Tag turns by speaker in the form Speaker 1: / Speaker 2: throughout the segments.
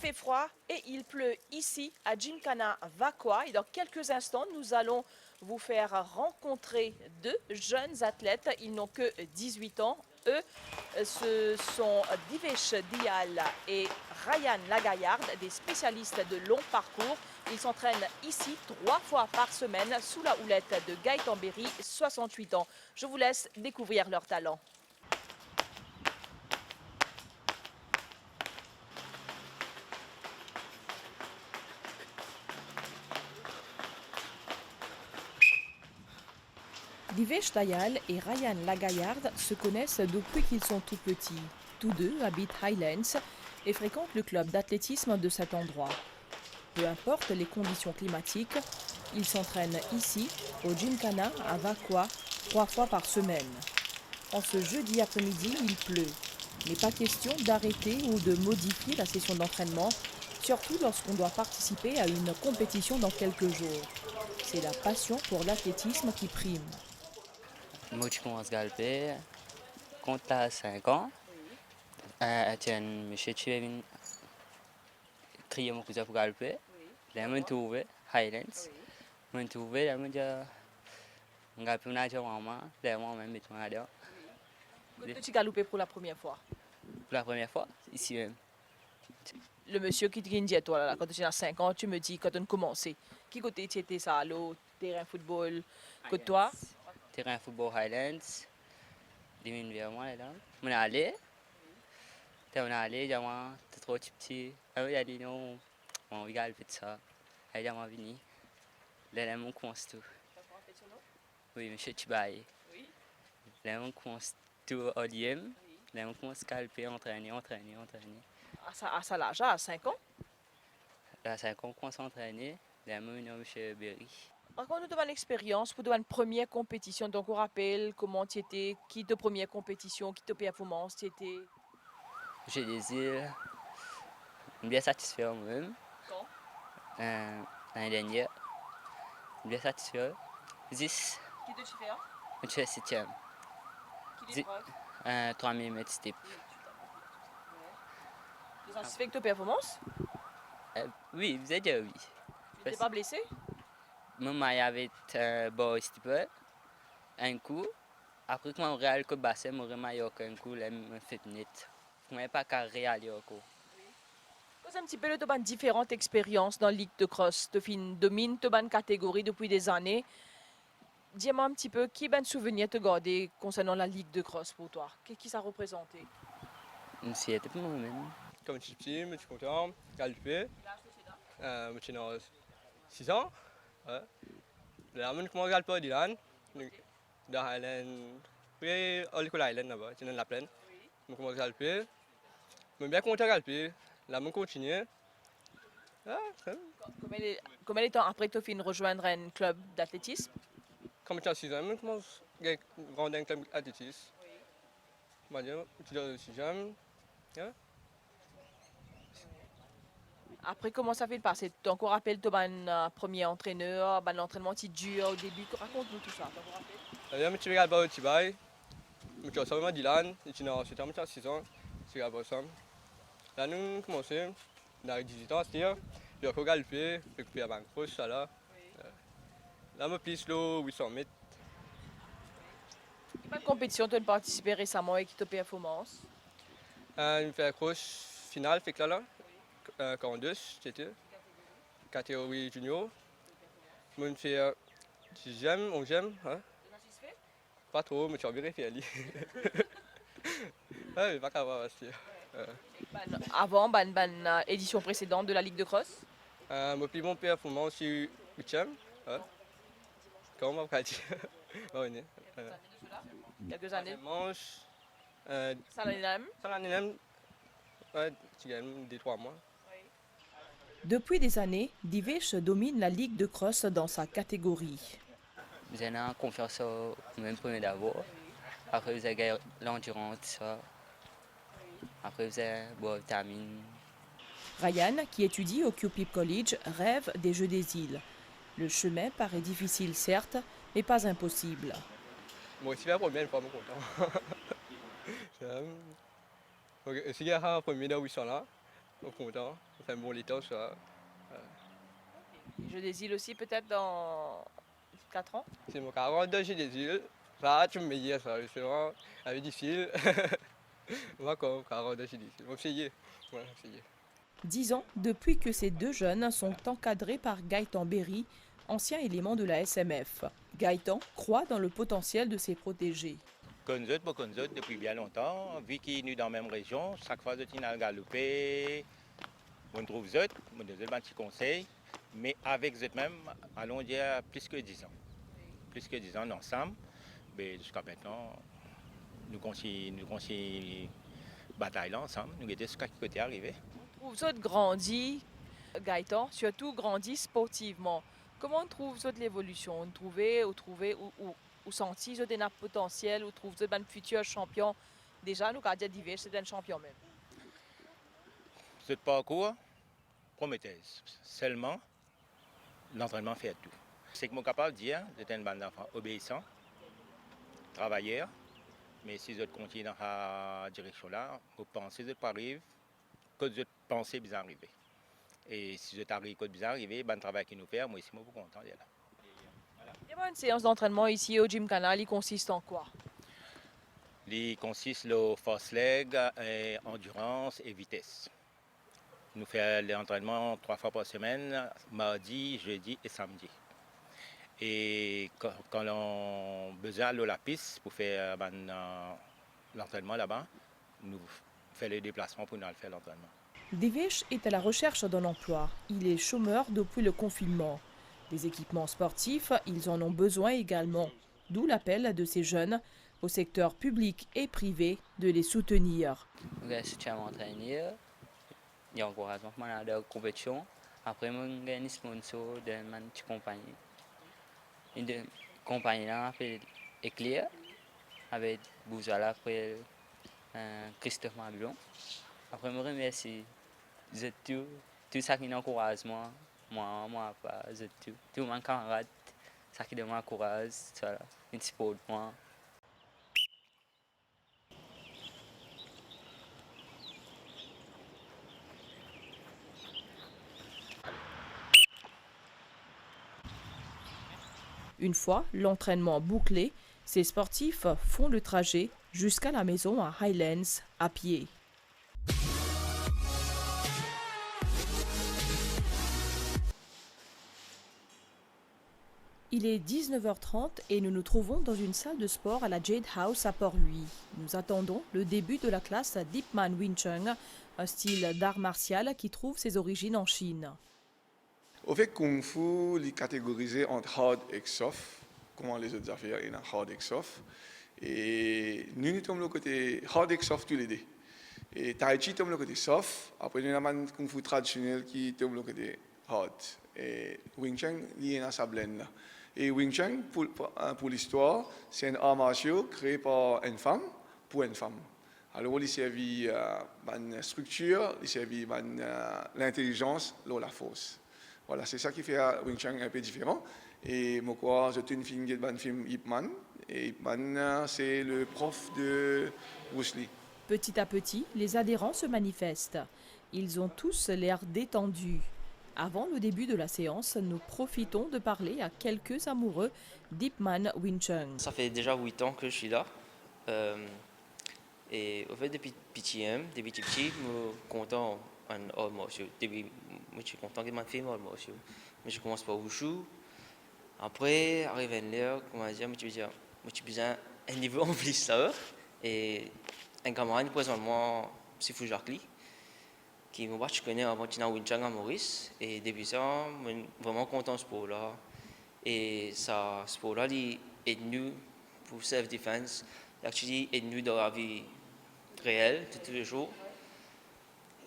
Speaker 1: fait froid et il pleut ici à Gymkhana Vakwa. Et dans quelques instants, nous allons vous faire rencontrer deux jeunes athlètes. Ils n'ont que 18 ans. Eux, ce sont Divesh Dial et Ryan Lagaillarde, des spécialistes de long parcours. Ils s'entraînent ici 3 fois par semaine sous la houlette de Gaëtan Berry, 68 ans. Je vous laisse découvrir leur talent. Divesh Dayal et Ryan Lagaillarde se connaissent depuis qu'ils sont tout petits. Tous deux habitent Highlands et fréquentent le club d'athlétisme de cet endroit. Peu importe les conditions climatiques, ils s'entraînent ici, au Gymkhana à Vakwa, 3 fois par semaine. En ce jeudi après-midi, il pleut. Mais pas question d'arrêter ou de modifier la session d'entraînement, surtout lorsqu'on doit participer à une compétition dans quelques jours. C'est la passion pour l'athlétisme qui prime.
Speaker 2: Moi, je commence à galoper quand tu as 5 ans. Tiens, monsieur, tu es venu crier mon cousin pour galoper. Là, je me trouve Highlands. Je me trouve, là, je galope une maman. Là, moi, je me mets là.
Speaker 1: Quand tu galopais pour la première fois?
Speaker 2: Pour la première fois, ici même.
Speaker 1: Le monsieur qui te dit toi là, quand tu as 5 ans, tu me dis quand on a commencé. Qui côté tu étais ça, l'eau, terrain football, que toi?
Speaker 2: Terrain football Highlands. 10 minutes vers moi, là. On est allé. On est allé, j'ai dit, trop petit. Il a dit non, on va galoper de ça. Il a venu. Là, on commence tout. Oui, monsieur Tibaye.
Speaker 1: Oui.
Speaker 2: Là, on commence tout au liem. Là, on commence à galoper, entraîner.
Speaker 1: À ça l'âge, à 5 ans?
Speaker 2: Là, c'est qu'on commence à entraîner. Là, on est monsieur Berry.
Speaker 1: Raconte-nous ton expérience pour une première compétition. Donc, on rappelle comment tu étais, qui ta première compétition, qui ta performance, tu étais.
Speaker 2: J'ai des îles. Bien satisfait moi-même.
Speaker 1: Quand?
Speaker 2: L'année dernière. Bien satisfait. 10.
Speaker 1: Qui te tu fais, hein?
Speaker 2: Je suis 7e.
Speaker 1: Qui l'épreuve?
Speaker 2: 3000 mètres steep.
Speaker 1: Tu es satisfait avec ta performance?
Speaker 2: Oui, vous êtes déjà oui.
Speaker 1: Tu n'étais pas blessé?
Speaker 2: Moi, il y avait un bon steeper, un coup. Après, quand on réalise que le bassin, je un coup, là, je fais net. Je n'ai pas qu'à réaliser encore.
Speaker 1: C'est un petit peu de différentes expériences dans la Ligue de Cross. Tu domines de catégorie depuis des années. Dis-moi un petit peu, qui est un souvenir te garder concernant la Ligue de Cross pour toi? Qu'est-ce que ça représentait?
Speaker 2: C'était pour moi-même.
Speaker 3: Comme je suis petit, je suis content, galoper. Je suis 6 ans. Ouais. Là, je commence à galoper à Dylan. Dans Highland. Puis, à l'école Highland, là-bas, c'est dans la plaine. Je commence à galoper. Je suis bien content de galoper. Là, je continue. Ah,
Speaker 1: Combien de temps après que tu as rejoindre un club d'athlétisme?
Speaker 3: comme je suis 6 ans, je commence à grandir un club d'athlétisme. Je suis 6 ans.
Speaker 1: Après, comment ça fait de passer? Tu encore rappelles ton premier entraîneur, l'entraînement petit dur au début? Raconte-nous tout ça.
Speaker 3: Là, je suis galoper au Tibaye. Je suis ensemble à Dylan. Je suis 6 ans. Je suis galoper ensemble. Là, nous avons commencé. On a 18 ans, c'est-à-dire. Puis, on a galopé, puis à Bangkok, ça là. Là, je pisse le 800 mètres.
Speaker 1: Quelle compétition tu as participé récemment avec ta performance?
Speaker 3: Je fais la course finale, fait que là, 42, c'était. Catégorie junior. Je fais 10e, 11e. Hein? Pas trop, mais je suis bien vérifié. Ouais, pas qu'à voir,
Speaker 1: Avant, édition précédente de la Ligue de Cross?
Speaker 3: Mon plus bon performance, c'est 8e. Hein? Comment on va dire?
Speaker 1: Quelques années.
Speaker 3: Manche.
Speaker 1: Ça l'année même?
Speaker 3: Ça l'année même. Ouais, tu gagnes des 3 mois.
Speaker 1: Depuis des années, Divesh domine la Ligue de Cross dans sa catégorie.
Speaker 2: J'ai confiance au même premier d'abord. Après, vous avez l'endurance, tout ça. Après, vous avez boire vitamine.
Speaker 1: Ryan, qui étudie au Cupid College, rêve des Jeux des îles. Le chemin paraît difficile, certes, mais pas impossible.
Speaker 3: Moi aussi, la première fois, je suis content. Si il y a un premier de 800 là, on est content. On fait un bon laitage, ça.
Speaker 1: Je désire aussi peut-être dans 4 ans.
Speaker 3: C'est mon 42 j'ai des îles. Ça, tu me dis ça, c'est vraiment difficile. Moi, comme 42 j'ai des îles. On va essayer. Ouais, on va essayer.
Speaker 1: 10 ans depuis que ces deux jeunes sont encadrés par Gaëtan Berry, ancien élément de la SMF. Gaëtan croit dans le potentiel de ses protégés.
Speaker 4: Comme eux, beaucoup d'autres depuis bien longtemps, vu qu'ils sont dans la même région, chaque fois qu'ils sont galopé, on trouve eux, on donne un petit conseil, mais avec eux même, allons dire plus que 10 ans. Plus que 10 ans ensemble, mais jusqu'à maintenant, nous continuons bataille là ensemble, nous sommes jusqu'à ce côté arrivé.
Speaker 1: Vous autres grandis, Gaëtan, surtout grandis sportivement. Comment trouvez-vous l'évolution? Vous trouvez ou senti un potentiel, ou trouvez un futur champion? Déjà, nous avons dit que c'est un champion même.
Speaker 4: Ce parcours prometteuse. Seulement, l'entraînement fait tout. C'est que je suis capable de dire, c'est un bande d'enfants obéissant, travailleur, mais si je continue dans cette direction-là, vous pensez que je arrive, que je pensais bien arriver. Et si je t'arrive que bien arriver, le travail qu'il nous fait, moi ici, je suis content d'être là.
Speaker 1: Il y a une séance d'entraînement ici au Gym Canal, il consiste en quoi?
Speaker 4: Il consiste en force leg, endurance et vitesse. Nous faisons l'entraînement 3 fois par semaine, mardi, jeudi et samedi. Et quand on a besoin de la piste pour faire l'entraînement là-bas, nous faisons les déplacements pour nous faire l'entraînement.
Speaker 1: Divesh est à la recherche d'un emploi. Il est chômeur depuis le confinement. Des équipements sportifs, ils en ont besoin également. D'où l'appel de ces jeunes au secteur public et privé de les soutenir.
Speaker 2: Je suis m'entraîner, il y a encouragement pour la compétition. Après, je gagne un sponsor de ma petite compagnie. Une compagnie là, fait Éclair, avec Bouzala, après Christophe Mablon. Après, je remercie tout ça qui m'encourage, moi, tout mon camarade, ça qui m'encourage, une support moi.
Speaker 1: Une fois l'entraînement bouclé, ces sportifs font le trajet jusqu'à la maison à Highlands à pied. Il est 19h30 et nous nous trouvons dans une salle de sport à la Jade House à Port-Louis. Nous attendons le début de la classe Deepman Wing Chun, un style d'art martial qui trouve ses origines en Chine.
Speaker 5: Au fait, Kung Fu est catégorisé entre hard et soft, comment les autres affaires, il y a hard et soft. Et nous sommes le côté hard et soft tous les deux. Et Tai Chi tombe le côté soft, après nous avons un Kung Fu traditionnel qui tombe le côté hard. Et Wing Chun, il y a sa blend là. Et Wing Chun, pour l'histoire, c'est un art martial créé par une femme pour une femme. Alors, il servait une structure, il servait l'intelligence, la force. Voilà, c'est ça qui fait Wing Chun un peu différent. Et moi, j'ai une fille de film Ip Man. Et Ip Man, c'est le prof de Bruce Lee.
Speaker 1: Petit à petit, les adhérents se manifestent. Ils ont tous l'air détendus. Avant le début de la séance, nous profitons de parler à quelques amoureux d'Ip Man Wing Chun.
Speaker 6: Ça fait déjà 8 ans que je suis là. Et au fait, depuis petit, depuis petit, je suis content en art martial. Je suis content que je fasse art martial. Mais je commence par Wushu. Après, arrivé là, comment dire, je suis besoin un niveau en plus là. Et un camarade présentement, c'est Fou Jacques Lee, qui je connais avant de Wing Chun à Maurice. Et depuis ça, je suis vraiment content de ce sport-là. Et ce sport-là, il est nous pour self-defense. Il est nous dans la vie réelle, tous les jours.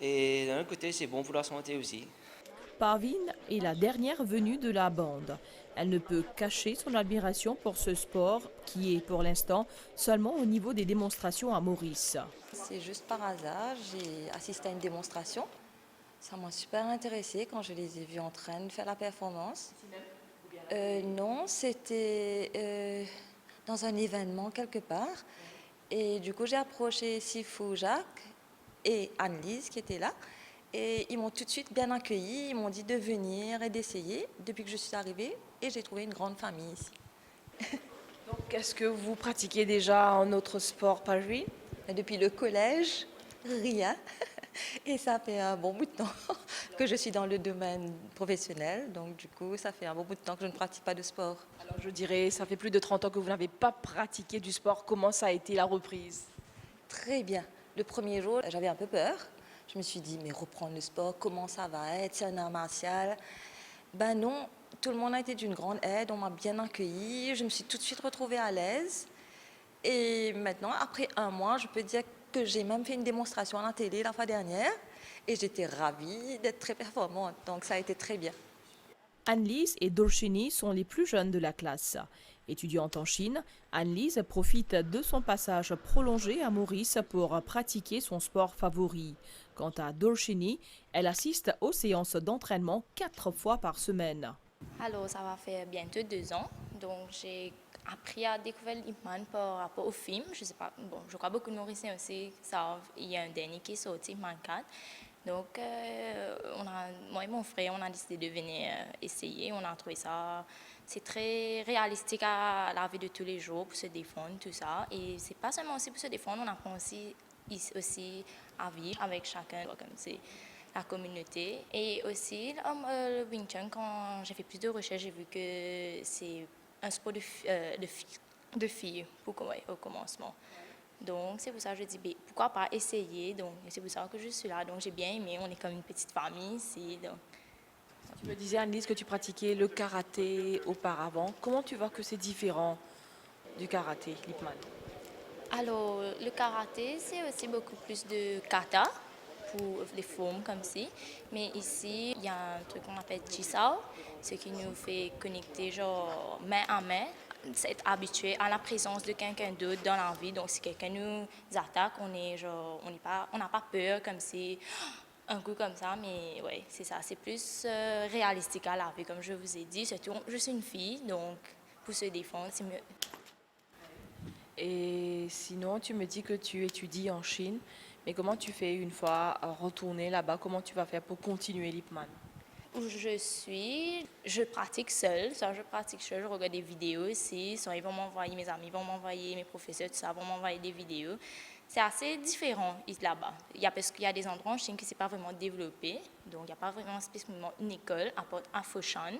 Speaker 6: Et d'un autre côté, c'est bon pour la santé aussi.
Speaker 1: Parveen est la dernière venue de la bande. Elle ne peut cacher son admiration pour ce sport qui est pour l'instant seulement au niveau des démonstrations à Maurice.
Speaker 7: C'est juste par hasard, j'ai assisté à une démonstration. Ça m'a super intéressée quand je les ai vus en train de faire la performance. Non, c'était dans un événement quelque part. Et du coup, j'ai approché Sifu Jacques et Anne-Lise qui étaient là. Et ils m'ont tout de suite bien accueilli, ils m'ont dit de venir et d'essayer depuis que je suis arrivée et j'ai trouvé une grande famille ici.
Speaker 1: Donc, est-ce que vous pratiquez déjà un autre sport par lui?
Speaker 7: Et depuis le collège, rien. Et ça fait un bon bout de temps que je suis dans le domaine professionnel. Donc du coup, ça fait un bon bout de temps que je ne pratique pas de sport.
Speaker 1: Alors, je dirais, ça fait plus de 30 ans que vous n'avez pas pratiqué du sport. Comment ça a été la reprise?
Speaker 7: Très bien. Le premier jour, j'avais un peu peur. Je me suis dit, mais reprendre le sport, comment ça va être? C'est un art martial. Ben non, tout le monde a été d'une grande aide. On m'a bien accueillie. Je me suis tout de suite retrouvée à l'aise. Et maintenant, après un mois, je peux dire que j'ai même fait une démonstration à la télé la fois dernière. Et j'étais ravie d'être très performante. Donc ça a été très bien.
Speaker 1: Annelise et Dorshini sont les plus jeunes de la classe. Étudiante en Chine, Annelise profite de son passage prolongé à Maurice pour pratiquer son sport favori. Quant à Dorshini, elle assiste aux séances d'entraînement 4 fois par semaine.
Speaker 8: Alors, ça va faire bientôt 2 ans. Donc, j'ai appris à découvrir Ip Man par rapport au film. Je sais pas, bon, je crois beaucoup de Mauriciens aussi savent. Il y a un dernier qui est sorti, Ip Man 4. Donc, moi et mon frère, on a décidé de venir essayer. On a trouvé ça, c'est très réalistique à la vie de tous les jours pour se défendre, tout ça. Et c'est pas seulement aussi pour se défendre, on apprend aussi à vivre avec chacun, comme c'est la communauté. Et aussi, le Wing Chun, quand j'ai fait plus de recherches, j'ai vu que c'est un sport de filles au commencement. Donc, c'est pour ça que je dis, ben, pourquoi pas essayer. Donc, c'est pour ça que je suis là. Donc, j'ai bien aimé. On est comme une petite famille ici. Donc.
Speaker 1: Tu me disais, Annelise, que tu pratiquais le karaté auparavant. Comment tu vois que c'est différent du karaté, Ip Man?
Speaker 8: Alors, le karaté, c'est aussi beaucoup plus de kata pour les formes comme ci. Mais ici, il y a un truc qu'on appelle Jisao, ce qui nous fait connecter genre main à main, être habitué à la présence de quelqu'un d'autre dans la vie. Donc, si quelqu'un nous attaque, on n'a pas peur comme si un coup comme ça, mais ouais, c'est ça. C'est plus réalistique à la vie, comme je vous ai dit. Surtout, je suis une fille, donc pour se défendre, c'est mieux.
Speaker 1: Et sinon, tu me dis que tu étudies en Chine, mais comment tu fais une fois retourné là-bas? Comment tu vas faire pour continuer l'Ip Man?
Speaker 8: Où je pratique seule. Je regarde des vidéos ici. Ils vont m'envoyer, mes amis vont m'envoyer, mes professeurs, tout ça, vont m'envoyer des vidéos. C'est assez différent là-bas. Parce qu'il y a des endroits en Chine qui ne sont pas vraiment développés. Donc, il n'y a pas vraiment spécifiquement une école à part à Foshan.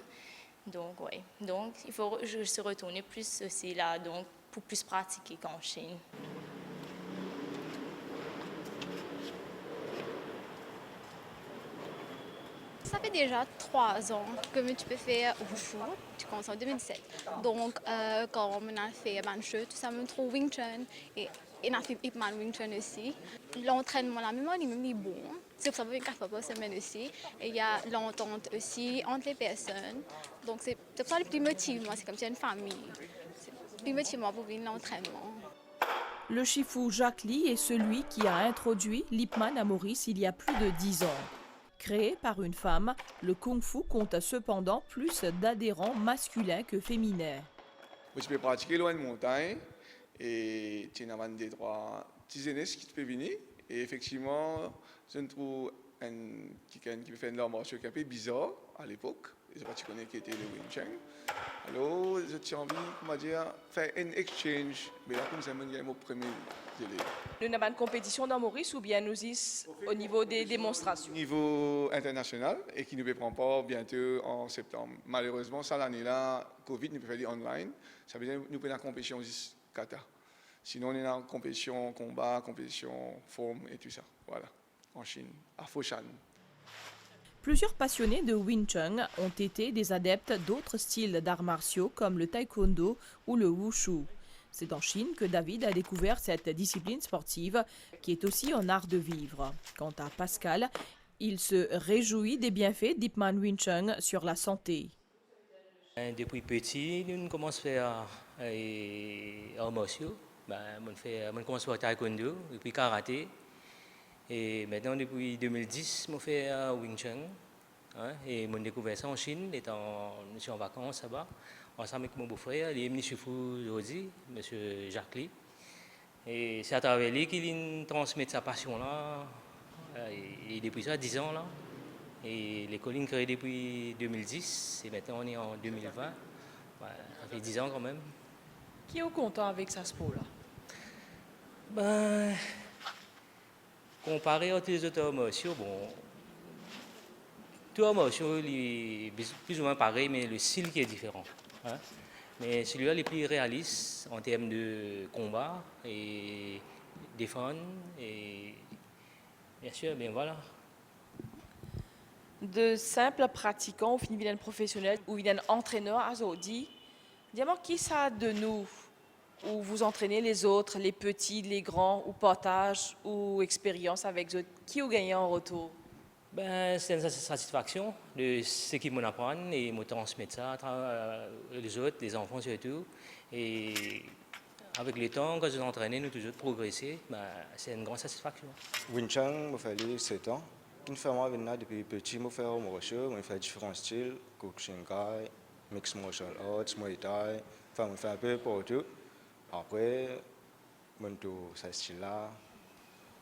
Speaker 8: Donc, ouais. Donc, il faut je se retourner plus aussi là, donc, pour plus pratiquer qu'en Chine.
Speaker 9: Ça fait déjà 3 ans que tu peux faire Wushu, tu commences en 2007. Donc, quand on a fait Banshee, tout ça, on trouve Wing Chun et on a fait Ip Man Wing Chun aussi. L'entraînement, la mémoire, est bon. C'est pour ça qu'on fait 4 fois par semaine aussi. Et il y a l'entente aussi entre les personnes. Donc, c'est pour ça le plus motivant, c'est comme si une famille. C'est le plus motivant pour venir l'entraînement.
Speaker 1: Le Shifu Jacques Lee est celui qui a introduit l'Ip Man à Maurice il y a plus de 10 ans. Créé par une femme, le Kung Fu compte cependant plus d'adhérents masculins que féminins.
Speaker 5: Tu peux pratiquer loin de montagne et tu as des trois petits aînés qui peuvent venir. Et effectivement, je trouve quelqu'un qui peut faire de l'art martial qui est un peu bizarre à l'époque. Je ne sais pas si tu connais qui était le Wing Chun. Alors, j'ai envie, comment dire, faire un exchange. Mais là, comme ça, je vais mon premier élève.
Speaker 1: Nous n'avons pas de compétition dans Maurice ou bien nous sommes au niveau des démonstrations?
Speaker 5: Au niveau international et qui ne peut prendre part bientôt en septembre. Malheureusement, ça l'année-là, Covid, nous peut faire online. Ça veut dire que nous prenons la compétition juste kata. Sinon, on est en compétition combat, compétition forme et tout ça. Voilà, en Chine, à Foshan.
Speaker 1: Plusieurs passionnés de Wing Chun ont été des adeptes d'autres styles d'arts martiaux comme le taekwondo ou le wushu. C'est en Chine que David a découvert cette discipline sportive qui est aussi un art de vivre. Quant à Pascal, il se réjouit des bienfaits d'Ip Man Wing Chun sur la santé.
Speaker 2: Depuis petit, nous commençons à faire arts martiaux. On commence par taekwondo, puis karaté. Et maintenant, depuis 2010, je fais Wing Chun. Et j'ai découvert ça en Chine, je suis en vacances là-bas, ensemble avec mon beau-frère, il est venu chez vous aujourd'hui, M. Jacques Lee. Et c'est à travers lui qu'il transmet sa passion-là. Et depuis ça, 10 ans là. Et l'école est créée depuis 2010 et maintenant on est en 2020. Voilà, ça fait 10 ans quand même.
Speaker 1: Qui est content avec sa sport là?
Speaker 2: Ben, comparé aux les autres martiaux, bon, tous les martiaux est plus ou moins pareil, mais le style qui est différent. Hein. Mais celui-là est plus réaliste en termes de combat et défendre et bien sûr, bien voilà.
Speaker 1: De simples pratiquants, ou finit vilain professionnel, ou vilain entraîneur à Zodi. Dis-moi, qui ça de nous? Où vous entraînez les autres, les petits, les grands, ou partage, ou expérience avec eux? Qui vous gagnez en retour?
Speaker 2: Ben, c'est une satisfaction de ce qu'ils m'apprennent et me transmettre ça à les autres, les enfants surtout. Et avec le temps, quand je m'entraîne, nous toujours progresser, ben, c'est une grande satisfaction.
Speaker 10: Wing Chun, je fais 7 ans. Une fois que depuis petit, je fais je fais différents styles, Kuksinkai, Mixed Martial Arts, Muay Thai, enfin, je fais un peu partout. Après, je suis ce style-là,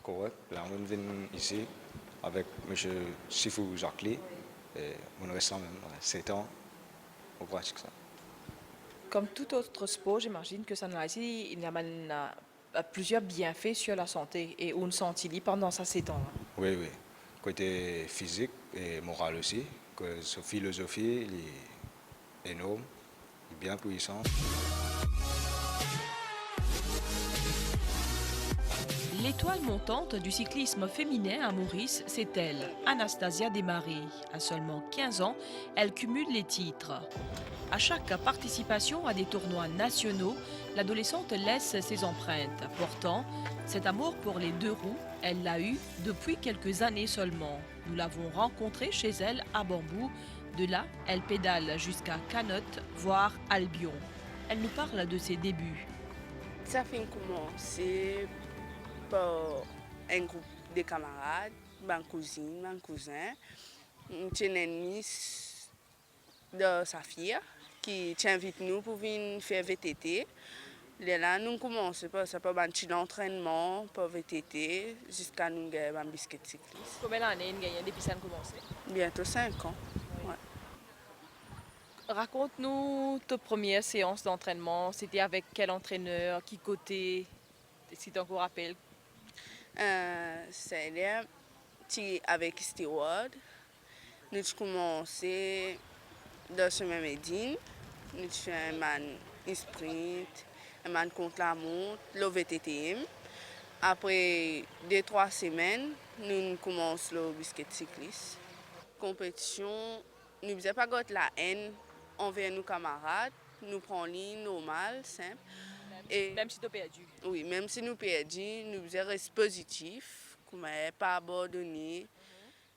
Speaker 10: correct. Là, je viens ici avec M. Sifu Jacqueline et je reste là même 7 ans, on pratique ça.
Speaker 1: Comme tout autre sport, j'imagine que ça n'a ici, il y a plusieurs bienfaits sur la santé et on sentit pendant ça 7 ans.
Speaker 10: Oui, oui. Côté physique et moral aussi, que sa philosophie est énorme, bien puissante.
Speaker 1: L'étoile montante du cyclisme féminin à Maurice, c'est elle, Anastasia Desmarais. À seulement 15 ans, elle cumule les titres. À chaque participation à des tournois nationaux, l'adolescente laisse ses empreintes. Pourtant, cet amour pour les deux roues, elle l'a eu depuis quelques années seulement. Nous l'avons rencontrée chez elle à Bambou. De là, elle pédale jusqu'à Canotte, voire Albion. Elle nous parle de ses débuts.
Speaker 11: Ça fait commencer par un groupe de camarades, ma cousine, mon cousin. J'ai une amie de Safia qui invite nous pour venir faire VTT. Là, nous commençons par un petit entraînement pour VTT jusqu'à nous gagner un biscuit cycliste.
Speaker 1: Combien d'années vous gagnez depuis que ça a commencé?
Speaker 11: Bientôt 5 ans. Ouais.
Speaker 1: Raconte-nous ta première séance d'entraînement. C'était avec quel entraîneur, qui côté? Si tu te rappelles.
Speaker 11: C'est avec Stewart. Nous avons commencé dans ce même Médine. Nous avons fait un sprint, un man contre la montre, le VTTM. Après 2-3 semaines, nous commençons le biscuit cycliste. Compétition, nous n'avons pas la haine envers nos camarades. Nous prenons ligne normale, simple.
Speaker 1: Et même si tu as perdu?
Speaker 11: Oui, même si nous perdons, nous restons positifs, nous n'avons pas abandonné.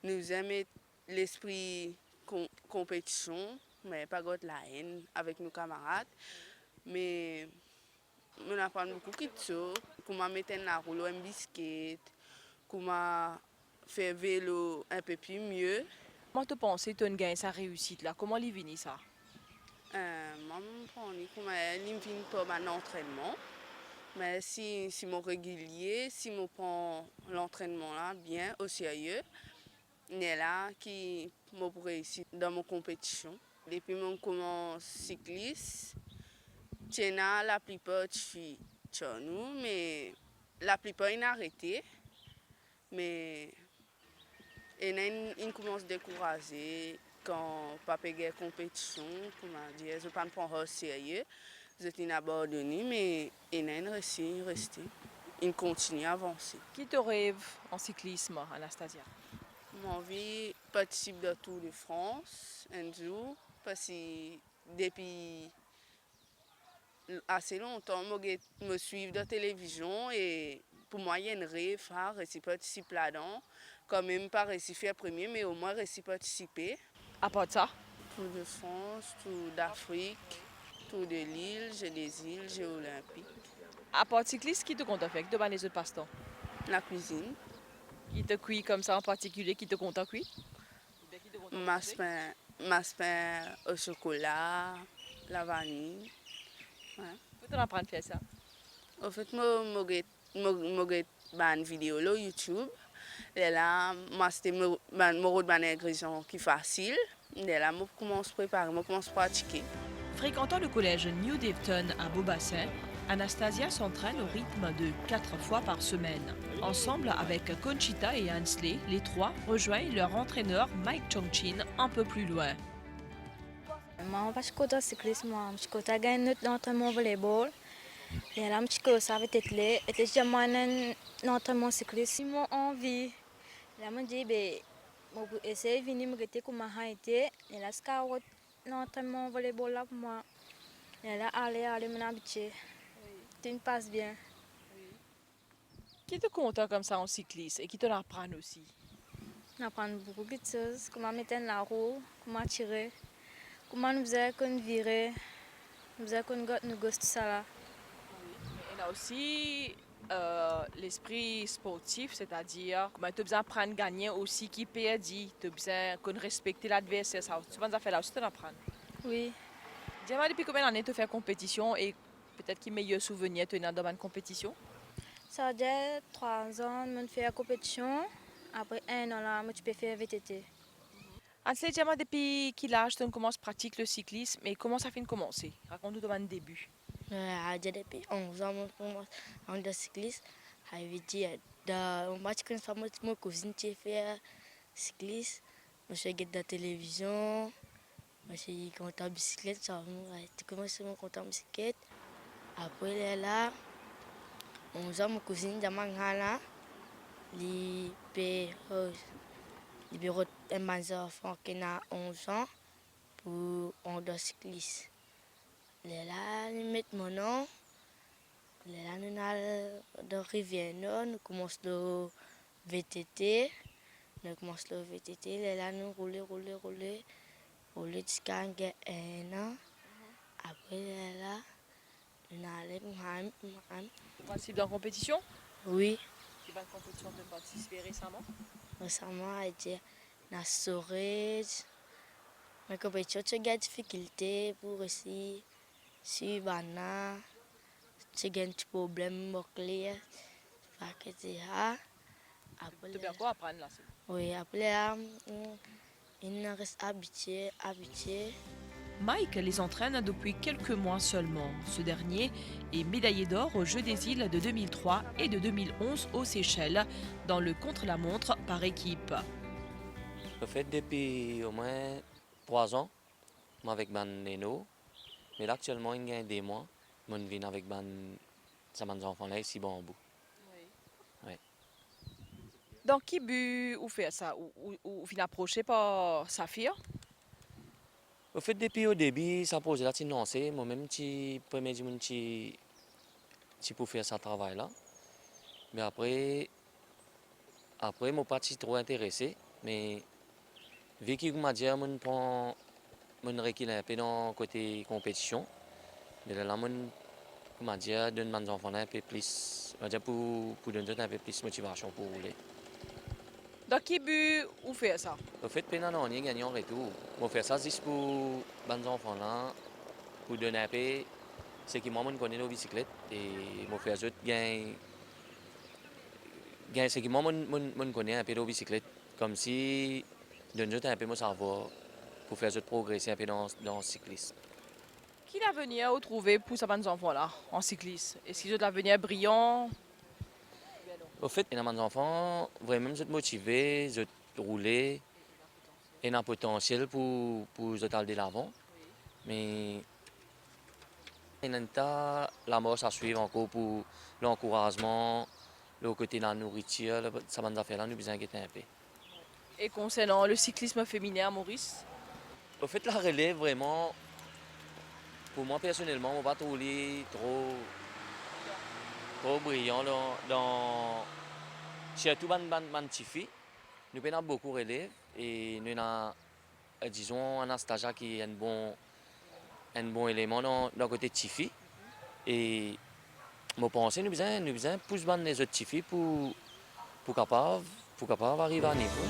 Speaker 11: Nous aimons l'esprit compétition, mais pas la haine avec nos camarades. Mais nous apprenons beaucoup de choses, comment mettre la roue en biscuit, comment faire vélo un peu plus mieux.
Speaker 1: Comment tu penses que tu as gagné sa réussite là? Comment il vient ça?
Speaker 11: Moi, je pense que je viens pour mon entraînement. Mais si je suis régulier, si je prends l'entraînement là bien au sérieux, c'est là qui me réussit dans mon compétition. Depuis que je commence cycliste, la plupart de filles nous, mais la plupart ont arrêté. Mais ils commencent à décourager quand papa gagne compétition, comment dire, je ne prends pas au sérieux. Je suis abandonné, mais ils ont réussi à rester. Ils continuent à avancer.
Speaker 1: Qui te rêve en cyclisme, Anastasia?
Speaker 11: J'ai envie de participer au Tour de France un jour, parce que depuis assez longtemps, je me suis dans la télévision et pour moi, il y a un rêve à participer là-dedans. Quand même pas réussi à faire premier, mais au moins réussi à participer.
Speaker 1: À part ça?
Speaker 11: Tour de France, Tour d'Afrique, Tour de l'île, Jeux des îles, Jeux olympiques.
Speaker 1: À part cycliste, qui te compte avec devant les autres passe-temps?
Speaker 11: La cuisine.
Speaker 1: Qui te cuit comme ça en particulier, qui te compte à cuire?
Speaker 11: Masse-pain au chocolat, la vanille. Ouais.
Speaker 1: Faut apprendre à faire ça.
Speaker 11: En fait, je regarde une vidéo sur YouTube Là, moi, c'était mon route de qui est facile. Là, je commence à préparer, je commence à pratiquer.
Speaker 1: Fréquentant le collège New Devton à Beaubassin, Anastasia s'entraîne au rythme de 4 fois par semaine. Ensemble avec Conchita et Hansley, les trois rejoignent leur entraîneur Mike Chongchin un peu plus loin.
Speaker 12: Moi, je suis côté cyclisme, je suis côté gagner l'entraînement volley-ball. Et là, je suis ça avec les et je demande l'entraînement cycliste. Ils m'ont envie. Là, je me dis, je vais essayer de venir me regarder comment ça a été. Et là, c'est l'entraînement volley-ball là pour moi. Et là, aller m'habituer. Tu me passes bien.
Speaker 1: Qui te compte comme ça en cyclisme et qui te l'apprend aussi?
Speaker 12: On apprend beaucoup de choses, comment mettre la roue, comment tirer, comment nous faisons qu'on virer, nous faisons qu'on nous gosse tout ça là.
Speaker 1: Il y a aussi l'esprit sportif, c'est-à-dire comment tu as besoin d'apprendre à gagner aussi qui perdit, tu as besoin de respecter l'adversaire. Tu vas faire là aussi, tu apprends.
Speaker 12: Oui.
Speaker 1: Dis-moi depuis combien d'années tu fais compétition et peut-être quel meilleur souvenir tu as dans une compétition?
Speaker 12: Ça a déjà 3 ans, je fais la compétition. Après 1 an, là, je peux faire VTT.
Speaker 1: Ansley, dis-moi depuis quel âge tu commences à pratiquer le cyclisme et comment ça fait de commencer? Raconte-nous dans le début.
Speaker 13: Depuis 11 ans, je commence à faire le cyclisme. Je dit, moi, je connais ma cousine qui fait cyclisme. Je suis dans la télévision. Je suis content de bicyclette. Je commence à content de bicyclette. Après, là, 11 ans, ma cousine de Mangala, les bureaux de enfants qui ont 11 ans pour faire cyclisme. Là, nous mettons mon nom. Là, nous allons dans la rivière, nous commençons le VTT. Nous commençons le VTT. Là, nous roulons jusqu'à 1 an. Après, là, nous allons
Speaker 1: Tu participes dans la compétition?
Speaker 13: Oui.
Speaker 1: Quelle compétition tu as participé récemment?
Speaker 13: Récemment, j'ai la storage. La compétition, tu as des difficultés pour aussi. Si bana, tu as un petit problème clair, tu
Speaker 1: as quoi apprendre là?
Speaker 13: Oui, après, il reste habitué.
Speaker 1: Mike les entraîne depuis quelques mois seulement. Ce dernier est médaillé d'or aux Jeux des îles de 2003 et de 2011 aux Seychelles dans le contre-la-montre par équipe.
Speaker 14: Je fais depuis au moins 3 ans avec Neno. Mais là, actuellement, il y a des mois, je viens avec ces enfants-là ici, bon au bout. Oui.
Speaker 1: Dans quel but vous faites ça? Vous venez approcher par Saphir?
Speaker 14: Au fait, depuis au début, ça pose là, c'est moi-même, premier pour faire ce travail-là. Mais après, je ne suis pas trop intéressé. Mais vu que m'a dit, je prends. Je recule un peu dans le côté compétition. Mais là, je donne mes enfants un peu plus, pour donner un peu plus de motivation pour rouler.
Speaker 1: Dans quel but vous faites ça?
Speaker 14: En fait, on est gagnant en retour. Je fais ça juste pour mes enfants là, pour donner un peu ce que moi je connais de la bicyclette. Et je fais ça gagner ce que moi je connais un peu de la bicyclette. Comme si je donne un peu mon savoir. Pour faire progresser un peu dans le cyclisme.
Speaker 1: Quel avenir vous trouvez pour ces enfants-là en cyclisme? Est-ce qu'ils ont de l'avenir brillant?
Speaker 14: Au fait, mes enfants vraiment motivés, rouler, et un potentiel pour aller de l'avant. Mais il y a la mort à suivre encore pour l'encouragement, le côté de la nourriture, ça va faire là, nous besoin d'inquiéter un peu.
Speaker 1: Et concernant le cyclisme féminin à Maurice?
Speaker 14: Au fait, la relève, vraiment, pour moi personnellement, on va trouver trop brillant surtout dans les petites filles. Nous avons beaucoup de relève et nous avons, disons, un stagiaire qui est un bon élément dans le côté de petites filles. Et je pense que nous avons pousser les autres petites filles pour capable arriver à niveau.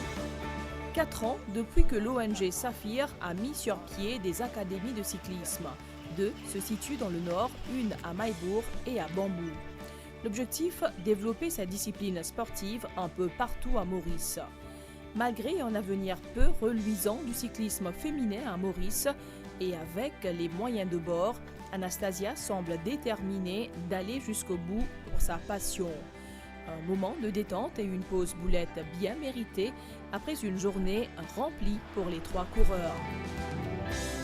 Speaker 1: 4 ans depuis que l'ONG Saphir a mis sur pied des académies de cyclisme. 2 se situent dans le nord, une à Maïbourg et à Bambou. L'objectif, développer sa discipline sportive un peu partout à Maurice. Malgré un avenir peu reluisant du cyclisme féminin à Maurice et avec les moyens de bord, Anastasia semble déterminée d'aller jusqu'au bout pour sa passion. Un moment de détente et une pause boulette bien méritée après une journée remplie pour les 3 coureurs.